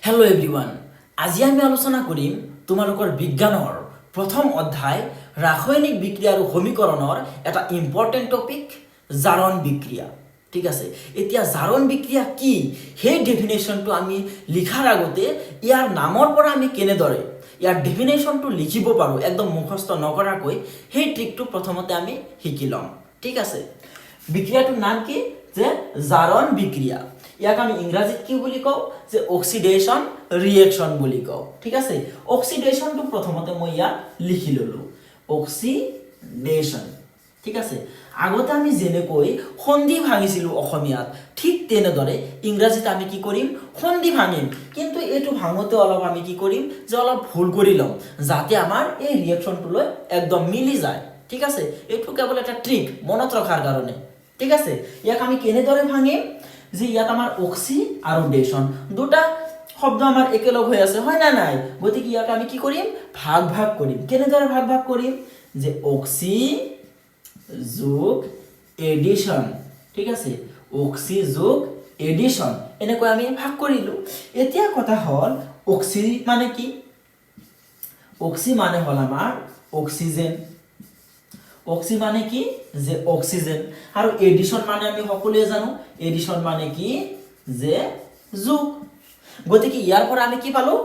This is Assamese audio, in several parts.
হেল্ল' এভৰিৱান, আজি আমি আলোচনা কৰিম তোমালোকৰ বিজ্ঞানৰ প্ৰথম অধ্যায় ৰাসায়নিক বিক্ৰিয়া আৰু সমীকৰণৰ এটা ইম্পৰ্টেণ্ট টপিক জাৰণ বিক্ৰিয়া। ঠিক আছে, এতিয়া জাৰণ বিক্ৰিয়া কি সেই ডেফিনেশ্যনটো আমি লিখাৰ আগতে ইয়াৰ নামৰ পৰা আমি কেনেদৰে ইয়াৰ ডেফিনেশ্যনটো লিখিব পাৰোঁ একদম মুখস্থ নকৰাকৈ সেই ট্ৰিকটো প্ৰথমতে আমি শিকি ল'ম। ঠিক আছে, বিক্ৰিয়াটোৰ নাম কি? যে জাৰণ বিক্ৰিয়া। ইয়াক আমি ইংৰাজীত কি বুলি কওঁ? যে অক্সিডেশ্যন ৰিয়েকশ্যন বুলি কওঁ। ঠিক আছে, অক্সিডেশ্যনটো প্ৰথমতে মই ইয়াত লিখি ল'লোঁ, অক্সিডেশ্যন। ঠিক আছে, আগতে আমি যেনেকৈ সন্ধি ভাঙিছিলোঁ অসমীয়াত, ঠিক তেনেদৰে ইংৰাজীত আমি কি কৰিম? সন্ধি ভাঙিম। কিন্তু এইটো ভাঙোতে অলপ আমি কি কৰিম? যে অলপ ভুল কৰি ল'ম, যাতে আমাৰ এই ৰিয়েকশ্যনটোলৈ একদম মিলি যায়। ঠিক আছে, এইটো কেৱল এটা ট্ৰিক মনত ৰখাৰ কাৰণে। ঠিক আছে, ইয়াক আমি কেনেদৰে ভাঙিম? যে ইয়াত আমাৰ অক্সি আৰু ডেশ্যন দুটা শব্দ আমাৰ একেলগ হৈ আছে, হয় না নাই? গতিকে ইয়াক আমি কি কৰিম? ভাগ ভাগ কৰিম। কেনেদৰে ভাগ ভাগ কৰিম? যে অক্সি যোগ এডিশ্যন। ঠিক আছে, অক্সি যোগ এডিশ্যন এনেকৈ আমি ভাগ কৰিলোঁ। এতিয়া কথা হ'ল অক্সি মানে কি? অক্সি মানে হ'ল আমাৰ অক্সিজেন। অক্সি মানে কি? যে অক্সিজেন। আৰু এডিশ্যন মানে আমি সকলোৱে জানো, এডিশ্যন মানে কি? যে যোগ। গতিকে ইয়াৰ পৰা আমি কি পালো?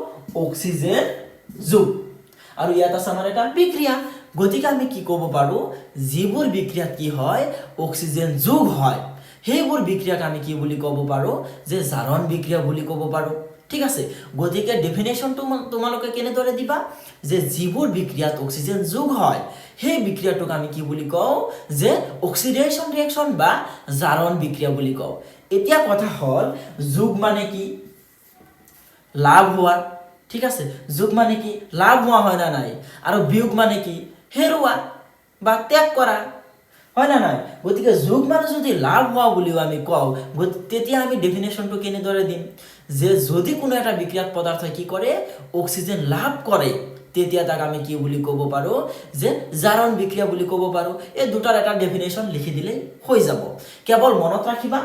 অক্সিজেন যোগ। আৰু ইয়াত আছে আমাৰ এটা বিক্ৰিয়া। গতিকে আমি কি ক'ব পাৰো? যিবোৰ বিক্ৰিয়াত কি হয়? অক্সিজেন যোগ হয়, সেইবোৰ বিক্ৰিয়াক আমি কি বুলি ক'ব পাৰো? যে জাৰণ বিক্ৰিয়া বুলি ক'ব পাৰো। ঠিক আছে, গতিকে ডেফিনেশ্যনটো তোমালোকে কেনেদৰে দিবা? যে যিবোৰ বিক্ৰিয়াত অক্সিজেন যোগ হয় সেই বিক্ৰিয়াটোক আমি কি বুলি কওঁ? যে অক্সিডেশ্যন ৰিয়েকশ্যন বা জাৰণ বিক্ৰিয়া বুলি কওঁ। এতিয়া কথা হ'ল যোগ মানে কি? লাভ হোৱা। ঠিক আছে, যোগ মানে কি? লাভ হোৱা, হয় না নাই? আৰু বিয়োগ মানে কি? হেৰুৱা বা ত্যাগ কৰা, হয় না নাই? গতিকে যোগ মানে যদি লাভ হোৱা বুলিও আমি কওঁ, তেতিয়া আমি ডেফিনেশ্যনটো কেনেদৰে দিম? যে যদি কোনো এটা বিক্ৰিয়াত পদাৰ্থই কি কৰে? অক্সিজেন লাভ কৰে, তেতিয়া তাক আমি কি বুলি ক'ব পাৰো? যে জাৰণ বিক্ৰিয়া বুলি ক'ব পাৰো। এই দুটাৰ এটা ডেফিনেশ্যন লিখি দিলেই হৈ যাব। কেৱল মনত ৰাখিবা,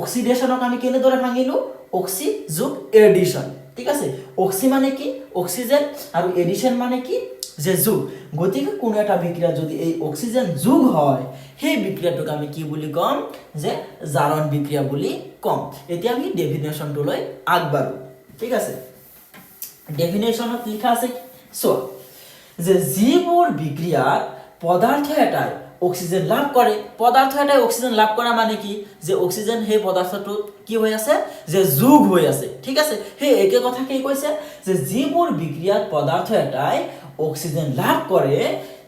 অক্সিডেশ্যনক আমি কেনেদৰে ভাঙিলো? অক্সি যোগ এডিশ্যন। ঠিক আছে, অক্সি মানে কি? অক্সিজেন, আৰু এডিশ্যন মানে কি? যে যোগ। গতিকে কোনো এটা বিক্ৰিয়া যদি এই অক্সিজেন যোগ হয় সেই বিক্ৰিয়াটোক আমি কি বুলি ক'ম? যে জাৰণ বিক্ৰিয়া বুলি ক'ম। এতিয়া আমি ডেফিনেশ্যনটোলৈ আগবাঢ়ো। ঠিক আছে, ডেফিনেশ্যনত লিখা আছে চোৱা, যে যিবোৰ বিক্ৰিয়াত পদাৰ্থ এটাই অক্সিজেন লাভ কৰে, পদাৰ্থ এটাই অক্সিজেন লাভ কৰা মানে কি? যে অক্সিজেন সেই পদাৰ্থটোত কি হৈ আছে? যে যোগ হৈ আছে। ঠিক আছে, সেই একে কথাকেই কৈছে যে যিবোৰ বিক্ৰিয়াত পদাৰ্থ এটাই অক্সিজেন লাভ কৰে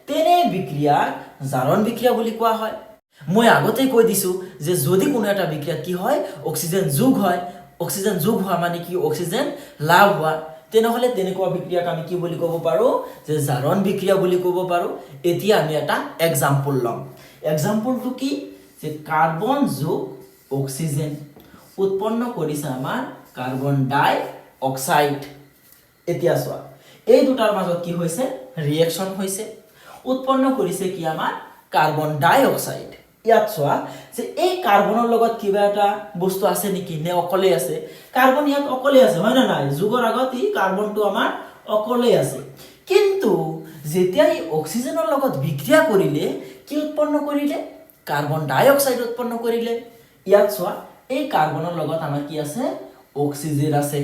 তেনে বিক্ৰিয়াক জাৰণ বিক্ৰিয়া বুলি কোৱা হয়। মই আগতেই কৈ দিছোঁ যে যদি কোনো এটা বিক্ৰিয়াত কি হয়? অক্সিজেন যোগ হয়, অক্সিজেন যোগ হোৱা মানে কি? অক্সিজেন লাভ হোৱা, তেনেহ'লে তেনেকুৱা বিক্ৰিয়াক আমি কি বুলি ক'ব পাৰোঁ? যে জাৰণ বিক্ৰিয়া বুলি ক'ব পাৰোঁ। এতিয়া আমি এটা এক্সাম্পল ল'ম। এক্সাম্পলটো কি? যে কাৰ্বন যোগ অক্সিজেন উৎপন্ন কৰিছে আমাৰ কাৰ্বন ডাই অক্সাইড। এতিয়া চোৱা, এই দুটাৰ মাজত কি হৈছে? ৰিয়েকশ্যন হৈছে, উৎপন্ন কৰিছে কি? আমাৰ কাৰ্বন ডাই অক্সাইড। ইয়াত চোৱা, যে এই কাৰ্বনৰ লগত কিবা এটা বস্তু আছে নেকি? নে অকলেই আছে? কাৰ্বন ইয়াত অকলেই আছে, হয় না নাই? যোগৰ আগত ই কাৰ্বনটো আমাৰ অকলেই আছে। কিন্তু যেতিয়া ই অক্সিজেনৰ লগত বিক্ৰিয়া কৰিলে কি উৎপন্ন কৰিলে? কাৰ্বন ডাই অক্সাইড উৎপন্ন কৰিলে। ইয়াত চোৱা, এই কাৰ্বনৰ লগত আমাৰ কি আছে? অক্সিজেন আছে।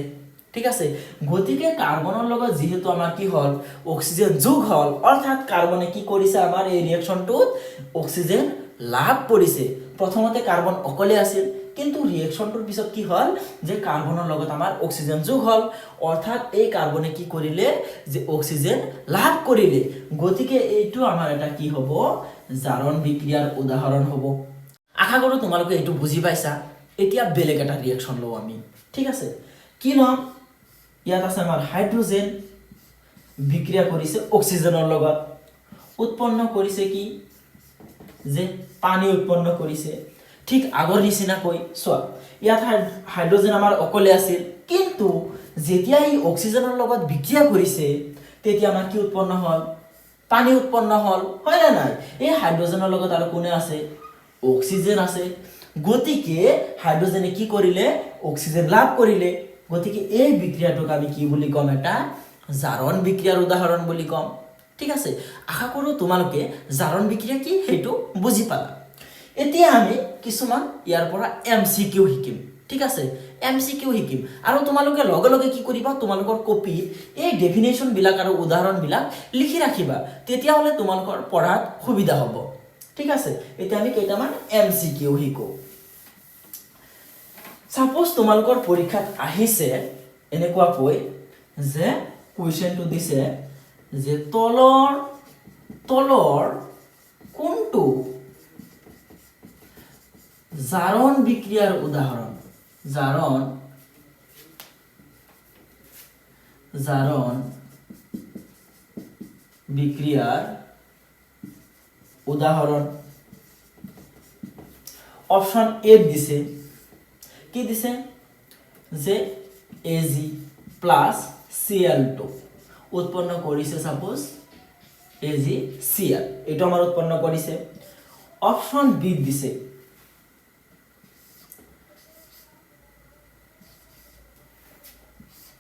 ঠিক আছে, গতিকে কাৰ্বনৰ লগত যিহেতু আমাৰ কি হ'ল? অক্সিজেন যোগ হ'ল, অৰ্থাৎ কাৰ্বনে কি কৰিছে? আমাৰ এই ৰিয়েকশ্যনটোত অক্সিজেন লাভ কৰিছে। প্ৰথমতে কাৰ্বন অকলে আছিল, কিন্তু ৰিয়েকশ্যনটোৰ পিছত কি হ'ল? যে কাৰ্বনৰ লগত আমাৰ অক্সিজেন যোগ হ'ল, অৰ্থাৎ এই কাৰ্বনে কি কৰিলে? যে অক্সিজেন লাভ কৰিলে। গতিকে এইটো আমাৰ এটা কি হ'ব? জাৰণ বিক্ৰিয়াৰ উদাহৰণ হ'ব। আশা কৰোঁ তোমালোকে এইটো বুজি পাইছা। এতিয়া বেলেগ এটা ৰিয়েকশ্যন লওঁ আমি। ঠিক আছে, কি ল'ম? ইয়াত আছে আমাৰ হাইড্ৰজেন বিক্ৰিয়া কৰিছে অক্সিজেনৰ লগত, উৎপন্ন কৰিছে কি? যে পানী উৎপন্ন কৰিছে। ঠিক আগৰ নিচিনাকৈ চোৱা, ইয়াত হাইড্ৰজেন আমাৰ অকলে আছিল, কিন্তু যেতিয়া ই অক্সিজেনৰ লগত বিক্ৰিয়া কৰিছে তেতিয়া আমাৰ কি উৎপন্ন হ'ল? পানী উৎপন্ন হ'ল, হয় না নাই? এই হাইড্ৰজেনৰ লগত আৰু কোনে আছে? অক্সিজেন আছে। গতিকে হাইড্ৰজেনে কি কৰিলে? অক্সিজেন লাভ কৰিলে। গতিকে এই বিক্ৰিয়াটোক আমি কি বুলি কম এটা জাৰণ বিক্ৰিয়াৰ উদাহৰণ বুলি কম ঠিক আছে আশা কৰো তোমালোকে জাৰণ বিক্ৰিয়া কি হেতু বুজি পালা এতিয়া আমি কিছুমান ইয়াৰ পৰা এমসিকিউ শিকিম ঠিক আছে এমসিকিউ শিকিম আৰু তোমালোকে লগে লগে কি কৰিবা তোমালোকৰ কপি এই ডেফিনেশন বিলাক আৰু উদাহৰণ বিলাক লিখি ৰাখিবা তেতিয়া হলে তোমালোকৰ পঢ়াত সুবিধা হ'ব ঠিক আছে এতিয়া আমি কেইটামান এমসিকিউ শিকো সাপোজ তোমালোকৰ পৰীক্ষাত আহিছে এনেকুৱা কৈ যে কোৱেশ্চনটো দিছে যে তলৰ কোনটো জারণ বিক্রিয়ার উদাহরণ জারণ বিক্রিয়ার উদাহরণ অপশন এ দিছে কি দিছে যে Ag প্লাস Cl2 উৎপন্ন কৰিছে সাপোজ AgCl এটা আমাৰ উৎপন্ন কৰিছে অপশন বি দিছে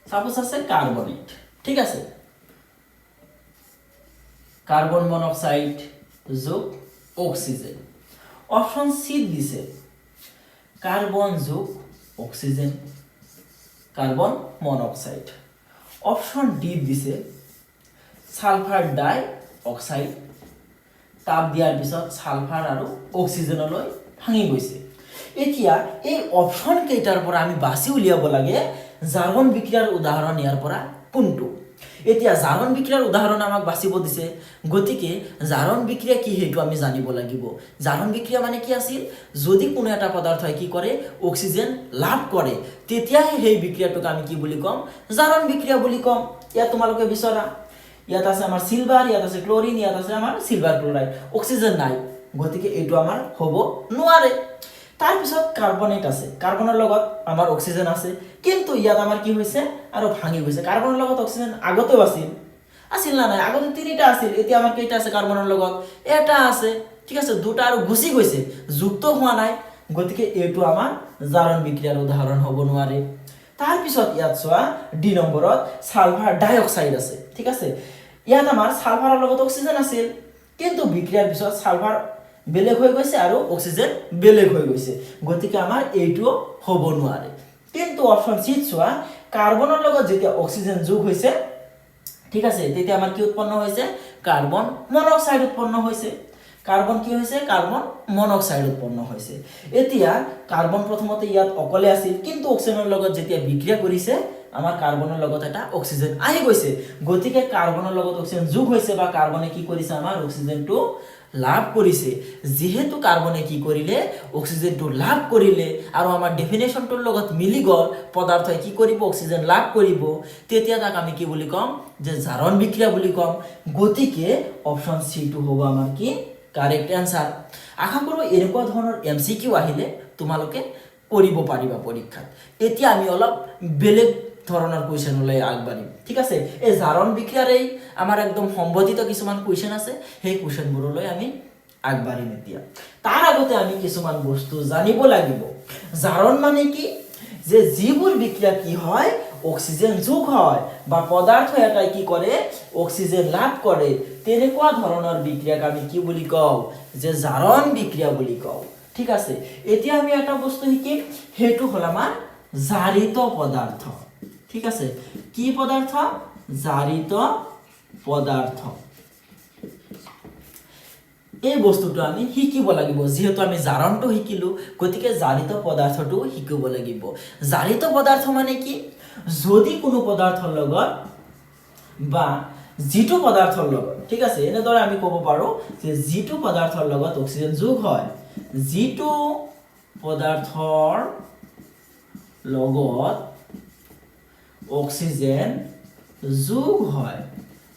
সাপোজ আছে কার্বনেট ঠিক আছে কার্বন মনোক্সাইড যোগ অক্সিজেন অপশন সি দিছে কার্বন যোগ oxygen carbon monoxide option D দিছে সালফার ডাই অক্সাইড তাপ দিয়াৰ পিছত সালফাৰ আৰু অক্সিজেনলৈ ভাঙি গৈছে এতিয়া এই অপশন কেইটাৰ পৰা আমি বাছি উলিয়াব লাগে জাৰণ বিক্ৰিয়াৰ উদাহৰণ ইয়াৰ পৰা কোনটো এতিয়া জারণ বিক্রিয়ার উদাহরণ আমাক বাছিব দিছে গতিকে জারণ বিক্রিয়া কি হেতু আমি জানিব লাগিব জারণ বিক্রিয়া মানে কি আছিল যদি কোনো এটা পদাৰ্থই কি কৰে অক্সিজেন লাভ কৰে তেতিয়া সেই বিক্ৰিয়াটোক আমি কি বুলি কম জাৰণ বিক্ৰিয়া বুলি কম ইয়া তোমালোকে বিচৰা ইয়াত আছে আমাৰ সিলভাৰ ইয়াত আছে ক্লোৰিন ইয়াত আছে আমাৰ সিলভাৰ ক্লোৰাইড অক্সিজেন নাই গতিকে এইটো আমাৰ হ'ব নোৱাৰে তাৰ পিছত কাৰ্বনেট আছে কাৰ্বনৰ লগত আমাৰ অক্সিজেন আছে কিন্তু ইয়াত আমাৰ কি হৈছে আৰু ভাঙি গৈছে কাৰ্বনৰ লগত অক্সিজেন আগতেও আছিল না নাই আগতে তিনিটা আছিল এতিয়া আমাৰ কেইটা আছে কাৰ্বনৰ লগত এটা আছে ঠিক আছে দুটা আৰু গুছি গৈছে যুক্ত হোৱা নাই গতিকে এইটো আমাৰ জাৰণ বিক্ৰিয়াৰ উদাহৰণ হ'ব নোৱাৰে তাৰ পিছত ইয়াত চোৱা ডি নম্বৰত সালফাৰ ডাই অক্সাইড আছে ঠিক আছে ইয়াত আমাৰ সালফাৰৰ লগত অক্সিজেন আছিল কিন্তু বিক্ৰিয়াৰ পিছত সালফাৰ বেলেগ হৈ গৈছে আৰু অক্সিজেন বেলেগ হৈ গৈছে গতিকে আমাৰ এইটো হ'ব নোৱাৰে কিন্তু অপশন সি চোৱা কাৰ্বনৰ লগত যেতিয়া অক্সিজেন যোগ হৈছে ঠিক আছে তেতিয়া আমাৰ কি উৎপন্ন হৈছে কাৰ্বন মনোক্সাইড উৎপন্ন হৈছে কাৰ্বন কি হৈছে কাৰ্বন মনোক্সাইড উৎপন্ন হৈছে এতিয়া কাৰ্বন প্ৰথমতে ইয়াত অকলে আছিল কিন্তু অক্সিজেনৰ লগত যেতিয়া বিক্ৰিয়া কৰিছে আমাৰ কাৰ্বনৰ লগত এটা অক্সিজেন আহি গৈছে গতিকে কাৰ্বনৰ লগত অক্সিজেন যোগ হৈছে বা কাৰ্বনে কি কৰিছে আমাৰ অক্সিজেনটো লাভ কৰিছে যেহেতু কাৰ্বনে কি কৰিলে অক্সিজেনটো লাভ কৰিলে আৰু আমাৰ ডেফিনেশনটোৰ লগত মিলি গল পদাৰ্থই কি কৰিব অক্সিজেন লাভ কৰিব তেতিয়া তাক আমি কি বুলি কম যে জাৰণ বিক্ৰিয়া বুলি কম গতিকে অপশন সি টু হ'ব আমাৰ কি কাৰেক্ট আনসাৰ আশা কৰো এনেকুৱা ধৰণৰ এমসিকিউ আহিলে তোমালোকে কৰিব পাৰিবা পৰীক্ষাত এতিয়া আমি অলপ বেলেগ ধৰণৰ কোৱেশ্চনলৈ আগবাঢ়িম ঠিক আছে এই জাৰণ বিক্ৰিয়াৰ এই আমাৰ একদম সম্বন্ধিত কিছুমান কোৱেশ্চন আছে সেই কোৱেশ্চনবোৰলৈ আমি আগবাঢ়িম এতিয়া তাৰ আগতে আমি কিছুমান বস্তু জানিব লাগিব জাৰণ মানে কি যে যিবোৰ বিক্ৰিয়া কি হয় অক্সিজেন যোগ হয় বা পদাৰ্থ এটাই কি কৰে অক্সিজেন লাভ কৰে তেনেকুৱা ধৰণৰ বিক্রিয়াক আমি কি বুলি কওঁ যে জারণ বিক্রিয়া বুলি কওঁ ঠিক আছে এতিয়া আমি এটা বস্তু শিকিম হেতু হল আমাৰ জাৰিত পদাৰ্থ ঠিক আছে কি পদাৰ্থ জাৰিত পদাৰ্থ এই বস্তুটো আমি শিকিব লাগিব যেহেতু আমি জাৰণটো শিকিলো গতিকে জাৰিত পদাৰ্থটো শিকিব লাগিব জাৰিত পদাৰ্থ মানে কি যদি কোনো পদাৰ্থৰ লগত বা যিটো পদাৰ্থৰ লগত ঠিক আছে এনেদৰে আমি ক'ব পাৰো যে যিটো পদাৰ্থৰ লগত অক্সিজেন যোগ হয় যিটো পদাৰ্থৰ লগত অক্সিজেন যোগ হয়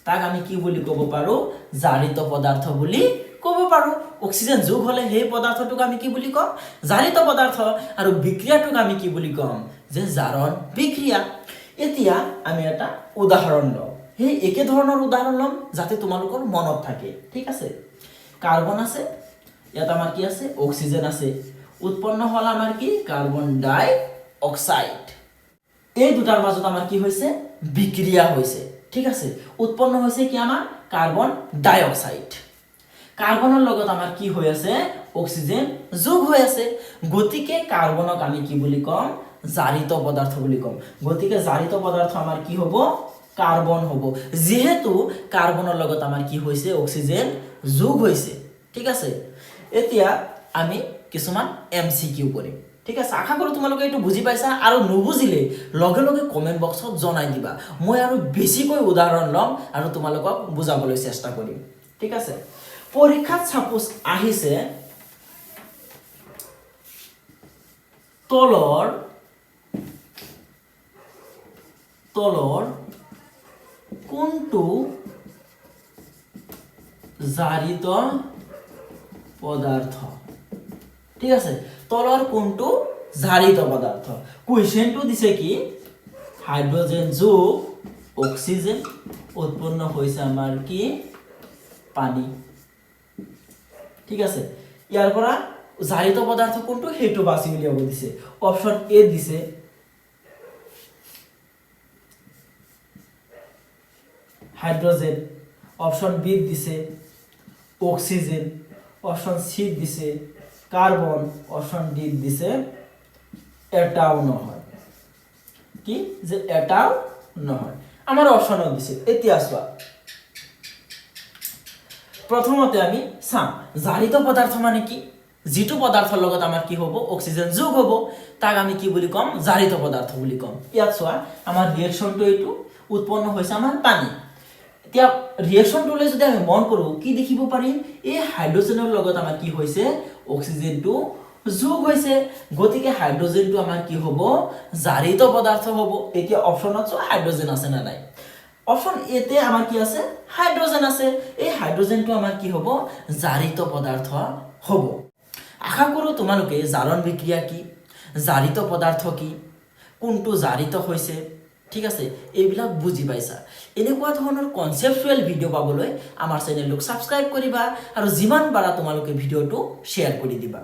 তাক আমি কি বুলি ক'ব পাৰো জাৰিত পদাৰ্থ বুলি ক'ব পাৰো অক্সিজেন যোগ হলে সেই পদাৰ্থটোক আমি কি বুলি কম জাৰিত পদাৰ্থ আৰু বিক্ৰিয়াটোক আমি কি বুলি কম যে জাৰণ বিক্ৰিয়া এতিয়া আমি এটা উদাহৰণ লওঁ সেই একে ধৰণৰ উদাহৰণ লম যাতে তোমালোকৰ মনত থাকে ঠিক আছে কাৰ্বন আছে ইয়াত আমাৰ কি আছে অক্সিজেন আছে উৎপন্ন হল আমাৰ কি কাৰ্বন ডাই অক্সাইড এই দুটাৰ মাজত আমাৰ কি হৈছে বিক্ৰিয়া হৈছে ঠিক আছে উৎপন্ন হৈছে কি আমাৰ কাৰ্বন ডাই অক্সাইড কাৰ্বনৰ লগত আমাৰ কি হৈ আছে অক্সিজেন যোগ হৈ আছে গতিকে কার্বনক আমি কি বুলি কম জারিত পদার্থ বুলি কম গতিকে জারিত পদার্থ আমাৰ কি হ'ব কাৰ্বন হ'ব যেহেতু কাৰ্বনৰ লগত আমাৰ কি হৈছে অক্সিজেন যোগ হৈছে ঠিক আছে এতিয়া আমি কিছুমান এমসিকিউ কৰিম ঠিক আছে আশা কৰো তোমালোকে এটো বুজি পাইছা আৰু নুবুজিলে লগে লগে কমেন্ট বক্সত জনাই দিবা মই আৰু বেছিকৈ উদাহৰণ লম আৰু তোমালোকক বুজাবলৈ চেষ্টা কৰিম ঠিক আছে পৰীক্ষাত সাপোজ আহিছে তলৰ কোনটো জাৰিত পদাৰ্থ ঠিক আছে তলৰ কোনটো জাৰিত পদাৰ্থ কোয়েশ্চনটো দিছে কি হাইড্ৰোজেন যোগ অক্সিজেন উৎপন্ন হৈছে আমাৰ কি পানী ঠিক আছে ইয়াৰ পৰা জারিত পদার্থ কোনটো হেতু বাছি উলিয়াব দিছে অপশন এ দিছে হাইড্রোজেন অপশন বি দিছে অক্সিজেন অপশন সি দিছে কার্বন অপশন ডি দিছে এটাও নহয় কি যে এটাও নহয় আমাৰ অপশন দিছে এতিয়া চোৱা প্ৰথমতে আমি চাম জাৰিত পদাৰ্থ মানে কি যেটো পদাৰ্থৰ লগত আমাৰ কি হ'ব অক্সিজেন যোগ হ'ব তাক আমি কি বুলি কম জারিত পদার্থ বুলি কম ইয়াত চোৱা আমাৰ ৰিঅ্যাকশনটো এটো উৎপন্ন হৈছে আমাৰ পানী এতিয়া ৰিঅ্যাকশনটোলৈ যদি আমি মন কৰো কি দেখিব পাৰিম এই হাইড্ৰোজেনৰ লগত আমাৰ কি হৈছে অক্সিজেনটো যোগ হৈছে গতিকে হাইড্ৰোজেনটো আমাৰ কি হ'ব জাৰিত পদাৰ্থ হ'ব এতিয়া অপশনত চোৱা হাইড্ৰোজেন আছে না নাই অপশন এ তে আমাৰ কি আছে হাইড্ৰোজেন আছে এই হাইড্ৰোজেনটো আমাৰ কি হ'ব জাৰিত পদাৰ্থ হ'ব আশা কৰো তোমালোকে জাৰণ বিক্ৰিয়া কি জাৰিত পদাৰ্থ কি কোনটো জাৰিত হৈছে ঠিক আছে এইবিলাক বুজি পাইছা এনেকুৱা ধৰণৰ কনসেপচুৱেল ভিডিও পাবলৈ আমাৰ চেনেলটো সাবস্ক্ৰাইব কৰিবা আৰু যিমান পাৰা তোমালোকে ভিডিওটো শেয়াৰ কৰি দিবা